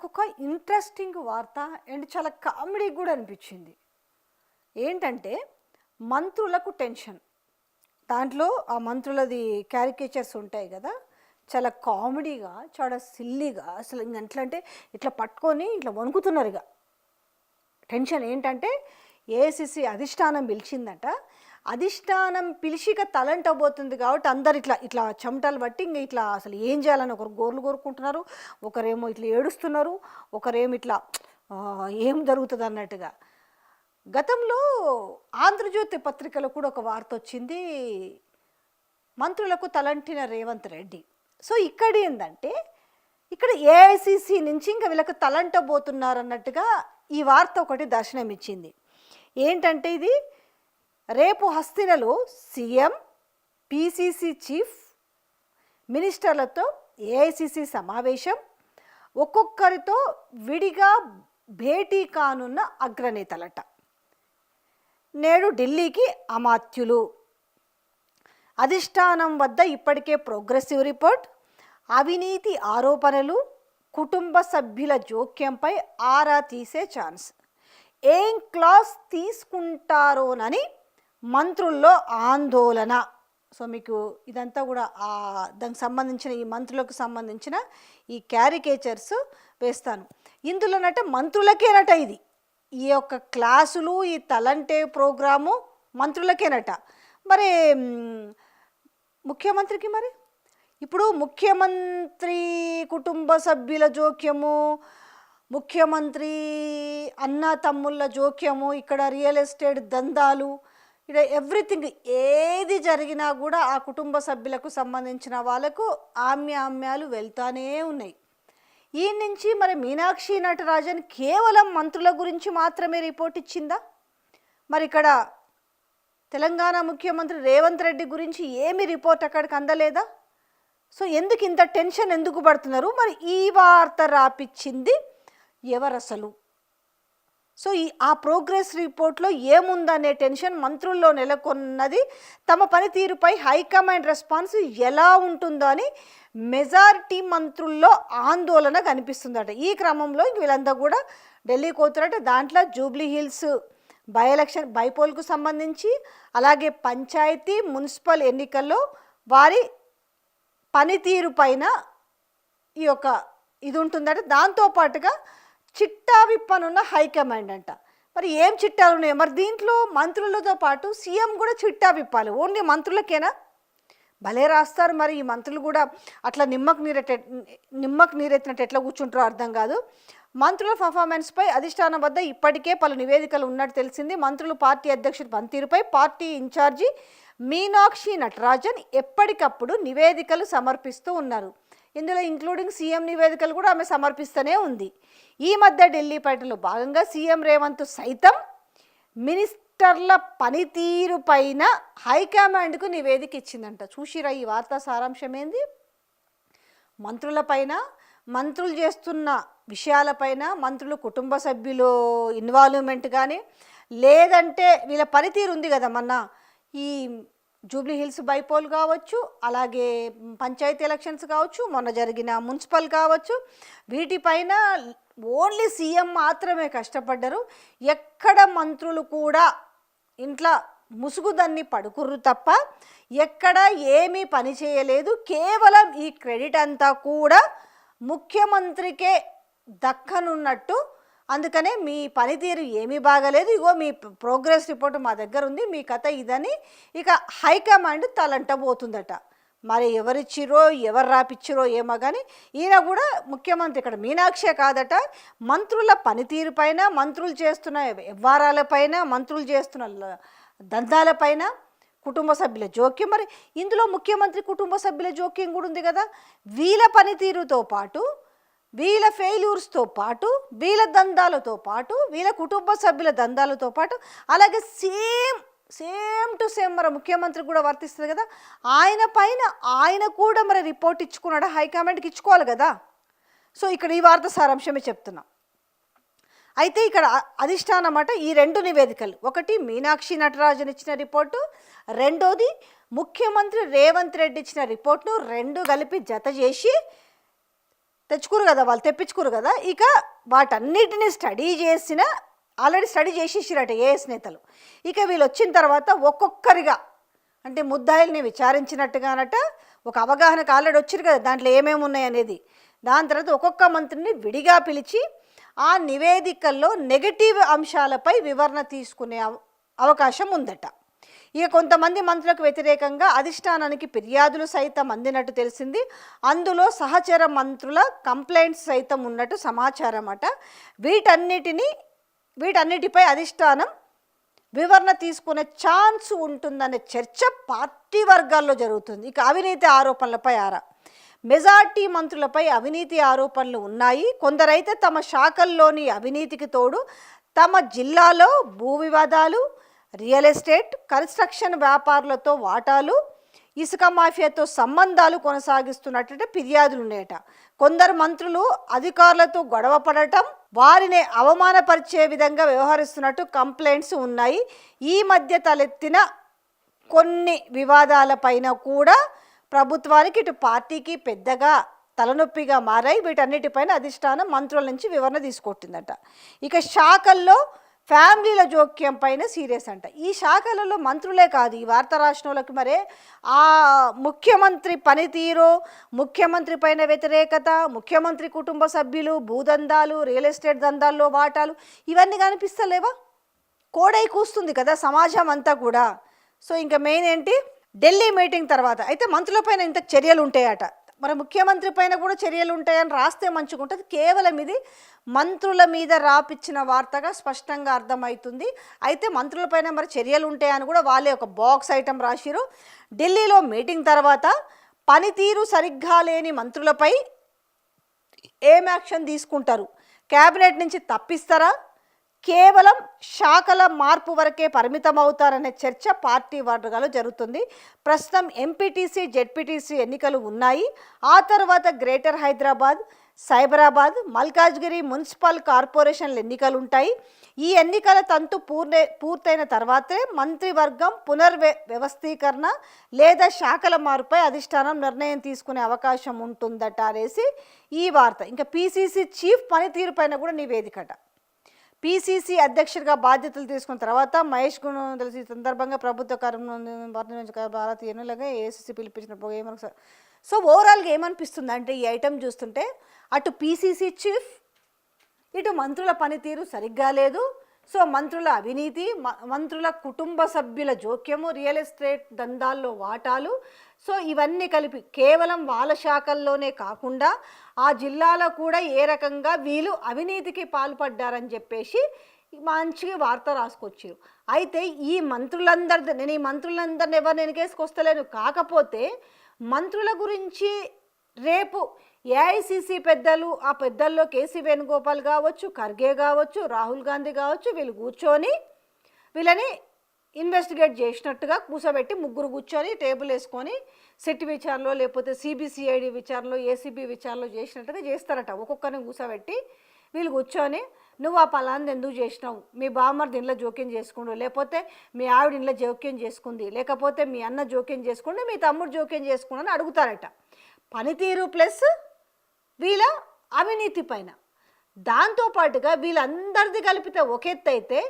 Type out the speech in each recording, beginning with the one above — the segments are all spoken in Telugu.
నాకొక ఇంట్రెస్టింగ్ వార్త అండ్ చాలా కామెడీ కూడా అనిపించింది. ఏంటంటే మంత్రులకు టెన్షన్. దాంట్లో ఆ మంత్రులది క్యారికేచర్స్ ఉంటాయి కదా, చాలా కామెడీగా, చాలా సిల్లీగా, అసలు ఇంక ఎట్లా అంటే ఇట్లా పట్టుకొని ఇట్లా వణుకుతున్నారు. ఇక టెన్షన్ ఏంటంటే ఏఐసిసి అధిష్టానం పిలిచిందట. అధిష్టానం పిలిచిక తలంటబోతుంది కాబట్టి అందరు ఇట్లా ఇట్లా చెమటలు బట్టి ఇంక ఇట్లా అసలు ఏం చేయాలని ఒకరు గోర్లు కోరుకుంటున్నారు, ఒకరేమో ఇట్లా ఏడుస్తున్నారు, ఒకరేమో ఇట్లా ఏం జరుగుతుంది అన్నట్టుగా. గతంలో ఆంధ్రజ్యోతి పత్రికలో కూడా ఒక వార్త వచ్చింది, మంత్రులకు తలంటిన రేవంత్ రెడ్డి. సో ఇక్కడ ఏంటంటే ఇక్కడ ఏఐసిసి నుంచి ఇంకా వీళ్ళకి తలంటబోతున్నారు అన్నట్టుగా ఈ వార్త ఒకటి దర్శనం ఇచ్చింది. ఏంటంటే ఇది రేపు హస్తినలో సీఎం, పిసిసి చీఫ్ మినిస్టర్లతో ఏఐసిసి సమావేశం, ఒక్కొక్కరితో విడిగా భేటీ కానున్న అగ్రనేతలట. నేడు ఢిల్లీకి అమాత్యులు. అధిష్టానం వద్ద ఇప్పటికే ప్రోగ్రెసివ్ రిపోర్ట్, అవినీతి ఆరోపణలు, కుటుంబ సభ్యుల జోక్యంపై ఆరా తీసే ఛాన్స్. ఏం క్లాస్ తీసుకుంటారోనని మంత్రుల్లో ఆందోళన. సో మీకు ఇదంతా కూడా దానికి సంబంధించిన ఈ మంత్రులకు సంబంధించిన ఈ క్యారికేచర్స్ వేస్తాను. ఇందులోనట మంత్రులకేనట ఇది, ఈ యొక్క క్లాసులు, ఈ తలంటే ప్రోగ్రాము మంత్రులకేనట. మరి ముఖ్యమంత్రికి మరి ఇప్పుడు ముఖ్యమంత్రి కుటుంబ సభ్యుల జోక్యము, ముఖ్యమంత్రి అన్న తమ్ముళ్ళ జోక్యము, ఇక్కడ రియల్ ఎస్టేట్ దందాలు, ఇక్కడ ఎవ్రీథింగ్ ఏది జరిగినా కూడా ఆ కుటుంబ సభ్యులకు సంబంధించిన వాళ్ళకు ఆమ్యామ్యాలు వెళ్తానే ఉన్నాయి. ఈ నుంచి మరి మీనాక్షి నటరాజన్ కేవలం మంత్రుల గురించి మాత్రమే రిపోర్ట్ ఇచ్చిందా? మరి ఇక్కడ తెలంగాణ ముఖ్యమంత్రి రేవంత్ రెడ్డి గురించి ఏమి రిపోర్ట్ అక్కడికి అందలేదా? సో ఎందుకు ఇంత టెన్షన్ ఎందుకు పడుతున్నారు? మరి ఈ వార్త రాపిచ్చింది ఎవరు అసలు? సో ఆ ప్రోగ్రెస్ రిపోర్ట్లో ఏముందనే టెన్షన్ మంత్రుల్లో నెలకొన్నది. తమ పనితీరుపై హైకమాండ్ రెస్పాన్స్ ఎలా ఉంటుందో అని మెజారిటీ మంత్రుల్లో ఆందోళన కనిపిస్తుందట. ఈ క్రమంలో వీళ్ళంతా కూడా ఢిల్లీ పోతారట. దాంట్లో జూబ్లీ హిల్స్ బై ఎలక్షన్ బైపోల్కు సంబంధించి, అలాగే పంచాయతీ మున్సిపల్ ఎన్నికల్లో వారి పనితీరు పైన ఈ యొక్క ఇది ఉంటుందట. దాంతోపాటుగా చిట్టా విప్పనున్న హైకమాండ్ అంట. మరి ఏం చిట్టాలు ఉన్నాయి? మరి దీంట్లో మంత్రులతో పాటు సీఎం కూడా చిట్టా విప్పాలి. ఓన్లీ మంత్రులకేనా? భలే రాస్తారు. మరి ఈ మంత్రులు కూడా అట్లా నిమ్మకు నీరెత్తినట్టు ఎట్లా కూర్చుంటారో అర్థం కాదు. మంత్రుల పర్ఫార్మెన్స్పై అధిష్టానం వద్ద ఇప్పటికే పలు నివేదికలు ఉన్నట్టు తెలిసింది. మంత్రులు పార్టీ అధ్యక్షుడు పనితీరుపై పార్టీ ఇన్ఛార్జి మీనాక్షి నటరాజన్ ఎప్పటికప్పుడు నివేదికలు సమర్పిస్తూ ఉన్నారు. ఇందులో ఇంక్లూడింగ్ సీఎం నివేదికలు కూడా ఆమె సమర్పిస్తూనే ఉంది. ఈ మధ్య ఢిల్లీ పర్యటనలో భాగంగా సీఎం రేవంత్ సైతం మినిస్టర్ల పనితీరు పైన హైకమాండ్కు నివేదిక ఇచ్చిందంట. చూసిరా ఈ వార్తా సారాంశం ఏంది? మంత్రులపైన, మంత్రులు చేస్తున్న విషయాలపైన, మంత్రులు కుటుంబ సభ్యులు ఇన్వాల్వ్మెంట్ కానీ, లేదంటే వీళ్ళ పనితీరు ఉంది కదా, మొన్న ఈ జూబ్లీ హిల్స్ బైపోల్ కావచ్చు, అలాగే పంచాయతీ ఎలక్షన్స్ కావచ్చు, మొన్న జరిగిన మున్సిపల్ కావచ్చు, వీటిపైన ఓన్లీ సీఎం మాత్రమే కష్టపడ్డారు. ఎక్కడ మంత్రులు కూడా ఇంట్లో ముసుగుదన్ని పడుకుర్రు తప్ప ఎక్కడ ఏమీ పని చేయలేదు. కేవలం ఈ క్రెడిట్ అంతా కూడా ముఖ్యమంత్రికే దక్కనున్నట్టు. అందుకనే మీ పనితీరు ఏమీ బాగలేదు, ఇగో మీ ప్రోగ్రెస్ రిపోర్ట్ మా దగ్గర ఉంది, మీ కథ ఇదని ఇక హైకమాండ్ తలంటబోతుందట. మరి ఎవరిచ్చిరో ఎవరు రాపిచ్చిరో ఏమో కానీ ఈయన కూడా ముఖ్యమంత్రి ఇక్కడ మీనాక్షే కాదట, మంత్రుల పనితీరు పైన, మంత్రులు చేస్తున్న వ్యవహారాలపైన, మంత్రులు చేస్తున్న దందాలపైన, కుటుంబ సభ్యుల జోక్యం. మరి ఇందులో ముఖ్యమంత్రి కుటుంబ సభ్యుల జోక్యం కూడా ఉంది కదా. వీళ్ళ పనితీరుతో పాటు, వీళ్ళ ఫెయిల్యూర్స్తో పాటు, వీళ్ళ దందాలతో పాటు, వీళ్ళ కుటుంబ సభ్యుల దందాలతో పాటు, అలాగే సేమ్ టు సేమ్ మరి ముఖ్యమంత్రి కూడా వర్తిస్తుంది కదా. ఆయన పైన ఆయన కూడా మరి రిపోర్ట్ ఇచ్చుకున్నాడు, హైకమాండ్కి ఇచ్చుకోవాలి కదా. సో ఇక్కడ ఈ వార్త సారాంశమే చెప్తున్నా. అయితే ఇక్కడ అధిష్టానం అన్నమాట ఈ రెండు నివేదికలు, ఒకటి మీనాక్షి నటరాజన్ ఇచ్చిన రిపోర్టు, రెండోది ముఖ్యమంత్రి రేవంత్ రెడ్డి ఇచ్చిన రిపోర్ట్ను రెండు కలిపి జత చేసి తెచ్చుకురు కదా, వాళ్ళు తెప్పించుకురు కదా. ఇక వాటన్నిటిని ఆల్రెడీ స్టడీ చేసేసిరట ఏఎస్ నేతలు. ఇక వీళ్ళు వచ్చిన తర్వాత ఒక్కొక్కరిగా అంటే ముద్దాయిల్ని విచారించినట్టుగానట ఒక అవగాహనకు ఆల్రెడీ వచ్చారు కదా దాంట్లో ఏమేమి ఉన్నాయి అనేది. దాని తర్వాత ఒక్కొక్క మంత్రిని విడిగా పిలిచి ఆ నివేదికల్లో నెగటివ్ అంశాలపై వివరణ తీసుకునే అవకాశం ఉందట. ఇక కొంతమంది మంత్రులకు వ్యతిరేకంగా అధిష్టానానికి ఫిర్యాదులు సైతం అందినట్టు తెలిసింది. అందులో సహచర మంత్రుల కంప్లైంట్స్ సైతం ఉన్నట్టు సమాచారం అట. వీటన్నిటిపై అధిష్టానం వివరణ తీసుకునే ఛాన్స్ ఉంటుందనే చర్చ పార్టీ వర్గాల్లో జరుగుతుంది. ఇక అవినీతి ఆరోపణలపై మెజార్టీ మంత్రులపై అవినీతి ఆరోపణలు ఉన్నాయి. కొందరైతే తమ శాఖల్లోని అవినీతికి తోడు తమ జిల్లాలో భూ వివాదాలు, రియల్ ఎస్టేట్, కన్స్ట్రక్షన్ వ్యాపారులతో వాటాలు, ఇసుక మాఫియాతో సంబంధాలు కొనసాగిస్తున్నట్టు ఫిర్యాదులు ఉన్నాయట. కొందరు మంత్రులు అధికారులతో గొడవ పడటం, వారిని అవమానపరిచే విధంగా వ్యవహరిస్తున్నట్టు కంప్లైంట్స్ ఉన్నాయి. ఈ మధ్య తలెత్తిన కొన్ని వివాదాలపైన కూడా ప్రభుత్వానికి ఇటు పార్టీకి పెద్దగా తలనొప్పిగా మారాయి. వీటన్నిటిపైన అధిష్టానం మంత్రుల నుంచి వివరణ తీసుకొట్టిందట. ఇక శాఖల్లో ఫ్యామిలీల జోక్యం పైన సీరియస్ అంట. ఈ శాఖలలో మంత్రులే కాదు, ఈ వార్త రాష్ట్రాలకు మరే ఆ ముఖ్యమంత్రి పనితీరు, ముఖ్యమంత్రి పైన వ్యతిరేకత, ముఖ్యమంత్రి కుటుంబ సభ్యులు, భూదందాలు, రియల్ ఎస్టేట్ దందాల్లో వాటాలు ఇవన్నీ కనిపిస్తలేవా? కోడై కూస్తుంది కదా సమాజం అంతా కూడా. సో ఇంకా మెయిన్ ఏంటి, ఢిల్లీ మీటింగ్ తర్వాత అయితే మంత్రులపైన ఇంత చర్యలు ఉంటాయట. మరి ముఖ్యమంత్రి పైన కూడా చర్యలు ఉంటాయని రాస్తే మంచిగుంటుంది. కేవలం ఇది మంత్రుల మీద రాపిచ్చిన వార్తగా స్పష్టంగా అర్థమవుతుంది. అయితే మంత్రులపైన మరి చర్యలు ఉంటాయని కూడా వాళ్ళే ఒక బాక్స్ ఐటమ్ రాసిరు. ఢిల్లీలో మీటింగ్ తర్వాత పనితీరు సరిగ్గా లేని మంత్రులపై ఏం యాక్షన్ తీసుకుంటారు? క్యాబినెట్ నుంచి తప్పిస్తారా? కేవలం శాఖల మార్పు వరకే పరిమితం అవుతారనే చర్చ పార్టీ వర్గాల్లో జరుగుతుంది. ప్రస్తుతం ఎంపీటీసీ, జెడ్పీటీసీ ఎన్నికలు ఉన్నాయి. ఆ తర్వాత గ్రేటర్ హైదరాబాద్, సైబరాబాద్, మల్కాజ్గిరి మున్సిపల్ కార్పొరేషన్ల ఎన్నికలు ఉంటాయి. ఈ ఎన్నికల తంతు పూర్తయిన తర్వాతే మంత్రివర్గం వ్యవస్థీకరణ లేదా శాఖల మార్పుపై అధిష్టానం నిర్ణయం తీసుకునే అవకాశం ఉంటుందట అనేసి ఈ వార్త. ఇంకా పీసీసీ చీఫ్ పనితీరు పైన కూడా నివేదికట. పీసీసీ అధ్యక్షుడిగా బాధ్యతలు తీసుకున్న తర్వాత మహేష్ గుణ తెలిసి సందర్భంగా ప్రభుత్వ భారతీయ ఎన్నులుగా ఏసీసీ పిలిపించిన ఏమన్నా. సో ఓవరాల్గా ఏమనిపిస్తుంది అంటే ఈ ఐటెం చూస్తుంటే అటు పీసీసీ చీఫ్, ఇటు మంత్రుల పనితీరు సరిగ్గా లేదు. సో మంత్రుల అవినీతి, మంత్రుల కుటుంబ సభ్యుల జోక్యము, రియల్ ఎస్టేట్ దందాల్లో వాటాలు, సో ఇవన్నీ కలిపి కేవలం వాళ్ళ శాఖల్లోనే కాకుండా ఆ జిల్లాలో కూడా ఏ రకంగా వీళ్ళు అవినీతికి పాల్పడ్డారని చెప్పేసి మంచిగా వార్త రాసుకొచ్చారు. అయితే నేను ఈ మంత్రులందరిని ఎవరు వెనకేసుకొస్తలేను. కాకపోతే మంత్రుల గురించి రేపు ఏఐసిసి పెద్దలు, ఆ పెద్దల్లో కేసీ వేణుగోపాల్ కావచ్చు, ఖర్గే కావచ్చు, రాహుల్ గాంధీ కావచ్చు, వీళ్ళు కూర్చొని వీళ్ళని ఇన్వెస్టిగేట్ చేసినట్టుగా కూర్చోబెట్టి ముగ్గురు కూర్చొని టేబుల్ వేసుకొని సిట్ విచారణలో లేకపోతే సిబిసిఐడి విచారణలో, ఏసీబీ విచారణలో చేసినట్టుగా చేస్తారట. ఒక్కొక్కరిని కూర్చోబెట్టి వీళ్ళు కూర్చొని నువ్వు ఆ పలాన్ని ఎందుకు చేసినావు, మీ బామ్మర్ది ఇంట్లో జోక్యం చేసుకుండు, లేకపోతే మీ ఆవిడ ఇంట్లో జోక్యం చేసుకుంది, లేకపోతే మీ అన్న జోక్యం చేసుకుండు, మీ తమ్ముడు జోక్యం చేసుకుండు అని అడుగుతారట. పనితీరు ప్లస్ వీళ్ళ అవినీతి పైన. దాంతోపాటుగా వీళ్ళందరిది కలిపితే ఒక ఎత్తు అయితే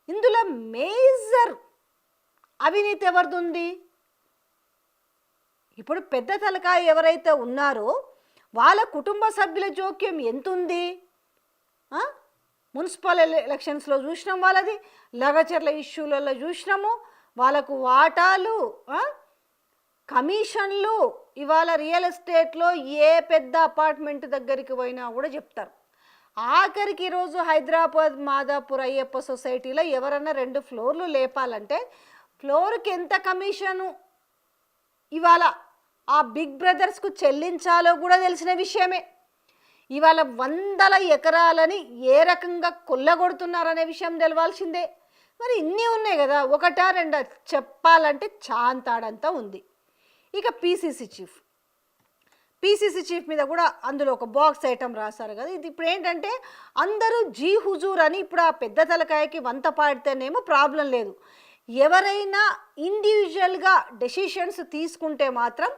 ఇందులో మేజర్ అవినీతి ఎవరిది ఉంది? ఇప్పుడు పెద్ద తలకాయ ఎవరైతే ఉన్నారో వాళ్ళ కుటుంబ సభ్యుల జోక్యం ఎంత ఉంది? మున్సిపల్ ఎలక్షన్స్లో చూసినాం, వాళ్ళది లగచర్ల ఇష్యూలలో చూసినాము, వాళ్ళకు వాటాలు, కమిషన్లు. ఇవాళ రియల్ ఎస్టేట్లో ఏ పెద్ద అపార్ట్మెంట్ దగ్గరికి పోయినా కూడా చెప్తారు. ఆఖరికి ఈరోజు హైదరాబాద్ మాదాపూర్ అయ్యప్ప సొసైటీలో ఎవరన్నా 2 ఫ్లోర్లు లేపాలంటే ఫ్లోర్కి ఎంత కమిషను ఇవాళ ఆ బిగ్ బ్రదర్స్కు చెల్లించాలో కూడా తెలిసిన విషయమే. ఇవాళ 100 ఎకరాలని ఏ రకంగా కొల్లగొడుతున్నారనే విషయం తెలవాల్సిందే. మరి ఇన్ని ఉన్నాయి కదా, ఒకటా రెండా చెప్పాలంటే చాంతాడంతా ఉంది. ఇక పీసీసీ చీఫ్ మీద కూడా అందులో ఒక బాక్స్ ఐటమ్ రాశారు కదా. ఇది ఇప్పుడు ఏంటంటే అందరూ జీ హుజూర్ అని ఇప్పుడు ఆ పెద్ద తలకాయకి వంత పాడితేనేమో ప్రాబ్లం లేదు. ఎవరైనా ఇండివిజువల్గా డెసిషన్స్ తీసుకుంటే మాత్రం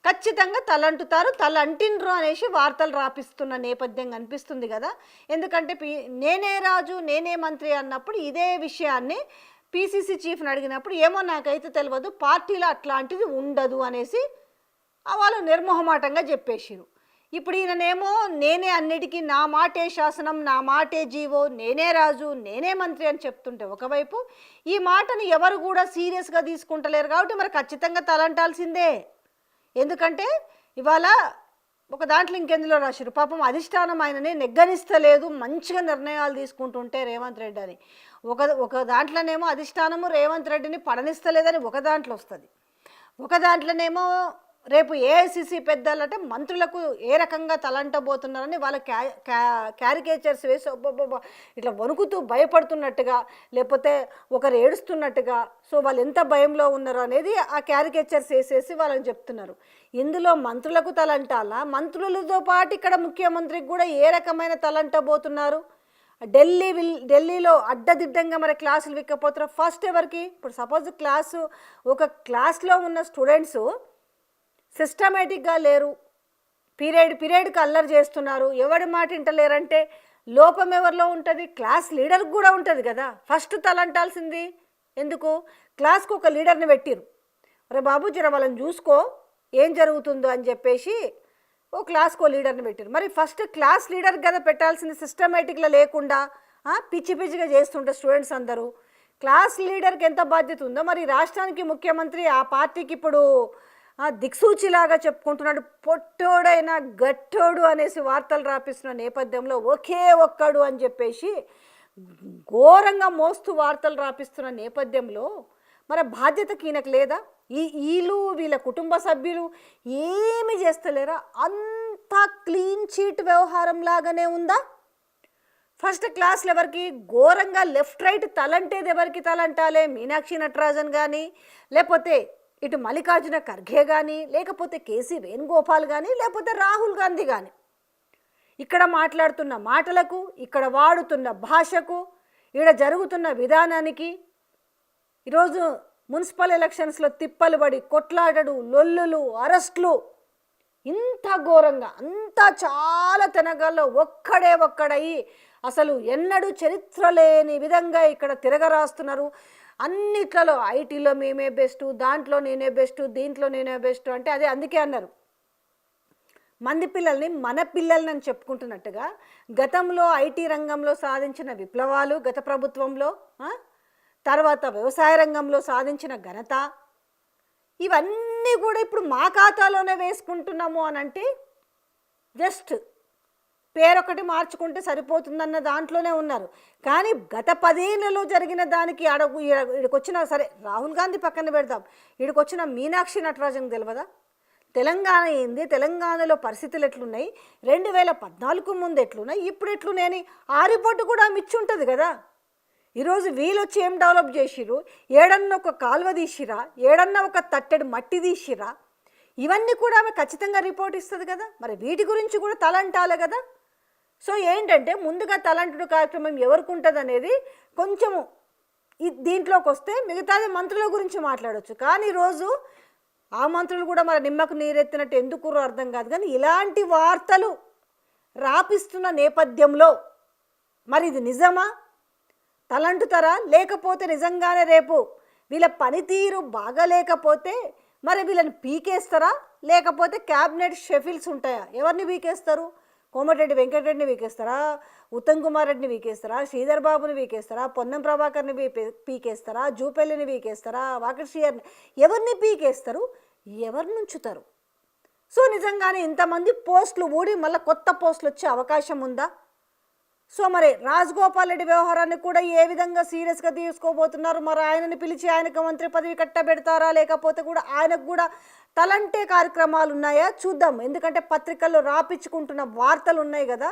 ఖచ్చితంగా తలంటుతారు, తలంటిండ్రు అనేసి వార్తలు రాపిస్తున్న నేపథ్యం కనిపిస్తుంది కదా. ఎందుకంటే నేనే రాజు నేనే మంత్రి అన్నప్పుడు ఇదే విషయాన్ని పీసీసీ చీఫ్ని అడిగినప్పుడు ఏమో నాకైతే తెలియదు, పార్టీలో అట్లాంటిది ఉండదు అనేసి వాళ్ళు నిర్మోహమాటంగా చెప్పేసిరు. ఇప్పుడు ఈయననేమో నేనే అన్నిటికీ, నా మాటే శాసనం, నా మాటే జీవో, నేనే రాజు నేనే మంత్రి అని చెప్తుంటే ఒకవైపు ఈ మాటను ఎవరు కూడా సీరియస్గా తీసుకుంటలేరు. కాబట్టి మరి ఖచ్చితంగా తలంటాల్సిందే. ఎందుకంటే ఇవాళ ఒక దాంట్లో ఇంకెందులో రాశారు, పాపం అధిష్టానం ఆయనని నెగ్గనిస్తలేదు, మంచిగా నిర్ణయాలు తీసుకుంటుంటే రేవంత్ రెడ్డి అని. ఒక దాంట్లోనేమో అధిష్టానము రేవంత్ రెడ్డిని పడనిస్తలేదని ఒక దాంట్లో వస్తుంది, ఒక దాంట్లోనేమో రేపు ఏఐసిసి పెద్దలు అంటే మంత్రులకు ఏ రకంగా తలంటబోతున్నారని వాళ్ళ క్యారికేచర్స్ వేసి ఇట్లా వణుకుతూ భయపడుతున్నట్టుగా, లేకపోతే ఒకరు ఏడుస్తున్నట్టుగా, సో వాళ్ళు ఎంత భయంలో ఉన్నారు అనేది ఆ క్యారికేచర్స్ వేసేసి వాళ్ళని చెప్తున్నారు. ఇందులో మంత్రులకు తలంటాలా, మంత్రులతో పాటు ఇక్కడ ముఖ్యమంత్రికి కూడా ఏ రకమైన తలంటబోతున్నారు. ఢిల్లీలో అడ్డదిడ్డంగా మరి క్లాసులు విక్కపోతున్నారు. ఫస్ట్ ఎవరికి, ఇప్పుడు సపోజ్ ఒక క్లాస్లో ఉన్న స్టూడెంట్స్ సిస్టమేటిక్గా లేరు, పీరియడ్కి అల్లరి చేస్తున్నారు, ఎవడి మాట వింటలేరంటే లోపం ఎవరిలో ఉంటుంది, క్లాస్ లీడర్కి కూడా ఉంటుంది కదా. ఫస్ట్ తలంటాల్సింది ఎందుకు, క్లాస్కి ఒక లీడర్ని పెట్టిరు, అరే బాబు జర వాళ్ళని చూసుకో ఏం జరుగుతుందో అని చెప్పేసి ఓ క్లాస్కో లీడర్ని పెట్టారు. మరి ఫస్ట్ క్లాస్ లీడర్ కదా పెట్టాల్సింది, సిస్టమేటిక్గా లేకుండా పిచ్చి పిచ్చిగా చేస్తుంటే స్టూడెంట్స్ అందరూ. క్లాస్ లీడర్కి ఎంత బాధ్యత ఉందో మరి రాష్ట్రానికి ముఖ్యమంత్రి ఆ పార్టీకి ఇప్పుడు దిక్సూచిలాగా చెప్పుకుంటున్నాడు. పొట్టోడైనా గట్టోడు అనేసి వార్తలు రాపిస్తున్న నేపథ్యంలో ఒకే ఒక్కడు అని చెప్పేసి ఘోరంగా మోస్తూ వార్తలు రాపిస్తున్న నేపథ్యంలో మరి బాధ్యతకి ఈయనకు లేదా? వీళ్ళ కుటుంబ సభ్యులు ఏమి చేస్తలేరా? అంతా క్లీన్ చీట్ వ్యవహారం లాగానే ఉందా? ఫస్ట్ క్లాస్లు ఎవరికి ఘోరంగా లెఫ్ట్ రైట్ తలంటేది ఎవరికి తలంటాలే, మీనాక్షి నటరాజన్ కానీ, లేకపోతే ఇటు మల్లికార్జున ఖర్గే కానీ, లేకపోతే కేసీ వేణుగోపాల్ కానీ, లేకపోతే రాహుల్ గాంధీ కానీ. ఇక్కడ మాట్లాడుతున్న మాటలకు, ఇక్కడ వాడుతున్న భాషకు, ఇక్కడ జరుగుతున్న విధానానికి ఈరోజు మున్సిపల్ ఎలక్షన్స్లో తిప్పలు పడి కొట్లాడడు, లొల్లులు, అరెస్టులు, ఇంత ఘోరంగా అంతా చాలా తెనగాల్లో ఒక్కడయ్యి అసలు ఎన్నడూ చరిత్ర లేని విధంగా ఇక్కడ తిరగరాస్తున్నారు. అన్నిట్లలో ఐటీలో మేమే బెస్ట్, దాంట్లో నేనే బెస్ట్, దీంట్లో నేనే బెస్ట్ అంటే అదే అందుకే అన్నారు మంది పిల్లల్ని మన పిల్లల్ని అని చెప్పుకుంటున్నట్టుగా. గతంలో ఐటీ రంగంలో సాధించిన విప్లవాలు గత ప్రభుత్వంలో, తర్వాత వ్యవసాయ రంగంలో సాధించిన ఘనత, ఇవన్నీ కూడా ఇప్పుడు మా ఖాతాలోనే వేసుకుంటున్నాము అని అంటే జస్ట్ పేరొకటి మార్చుకుంటే సరిపోతుందన్న దాంట్లోనే ఉన్నారు. కానీ గత 10 ఏళ్లలో జరిగిన దానికి ఇక్కడికొచ్చిన సరే రాహుల్ గాంధీ పక్కన పెడదాం, ఇక్కడికొచ్చిన మీనాక్షి నటరాజన్ తెలియదా? తెలంగాణ ఏంది, తెలంగాణలో పరిస్థితులు ఎట్లున్నాయి, 2014 ముందు ఎట్లున్నాయి, ఇప్పుడు ఎట్లున్నాయని ఆ రిపోర్టు కూడా మిచ్చి ఉంటుంది కదా. ఈరోజు వీళ్ళు వచ్చి ఏం డెవలప్ చేసిరు, ఏడన్నా ఒక కాలువ తీసిరా, ఏడన్నా ఒక తట్టెడు మట్టి తీసిరా, ఇవన్నీ కూడా ఆమె ఖచ్చితంగా రిపోర్ట్ ఇస్తుంది కదా. మరి వీటి గురించి కూడా తలంటాలే కదా. సో ఏంటంటే ముందుగా తలంటుడు కార్యక్రమం ఎవరికి ఉంటుంది అనేది కొంచెము దీంట్లోకి వస్తే మిగతాది మంత్రుల గురించి మాట్లాడవచ్చు. కానీ ఈరోజు ఆ మంత్రులు కూడా మరి నిమ్మకు నీరెత్తినట్టు ఎందుకు అర్థం కాదు. కానీ ఇలాంటి వార్తలు రాపిస్తున్న నేపథ్యంలో మరి ఇది నిజమా, తలంటుతారా, లేకపోతే నిజంగానే రేపు వీళ్ళ పనితీరు బాగలేకపోతే మరి వీళ్ళని పీకేస్తారా, లేకపోతే క్యాబినెట్ షెఫిల్స్ ఉంటాయా? ఎవరిని పీకేస్తారు? కోమటిరెడ్డి వెంకటరెడ్డిని వీకేస్తారా, ఉత్తమ్ కుమార్ రెడ్డిని వీకేస్తారా, శ్రీధర్ బాబుని వీకేస్తారా, పొన్నం ప్రభాకర్ని పీకేస్తారా, జూపల్లిని వీకేస్తారా, వాకర్షియర్ని, ఎవరిని పీకేస్తారు, ఎవరిని ఉంచుతారు? సో నిజంగానే ఇంతమంది పోస్టులు ఊడి మళ్ళీ కొత్త పోస్టులు వచ్చే అవకాశం ఉందా? సో మరి రాజగోపాల్ రెడ్డి వ్యవహారాన్ని కూడా ఏ విధంగా సీరియస్గా తీసుకోబోతున్నారు? మరి ఆయనని పిలిచి ఆయనకు మంత్రి పదవి కట్టబెడతారా, లేకపోతే కూడా ఆయనకు కూడా తలంటే కార్యక్రమాలు ఉన్నాయా చూద్దాం. ఎందుకంటే పత్రికల్లో రాపించుకుంటున్న వార్తలు ఉన్నాయి కదా,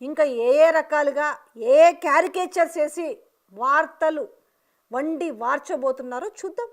ఇంకా ఏ రకాలుగా ఏ క్యారికేచర్స్ వేసి వార్తలు వండి వార్చబోతున్నారో చూద్దాం.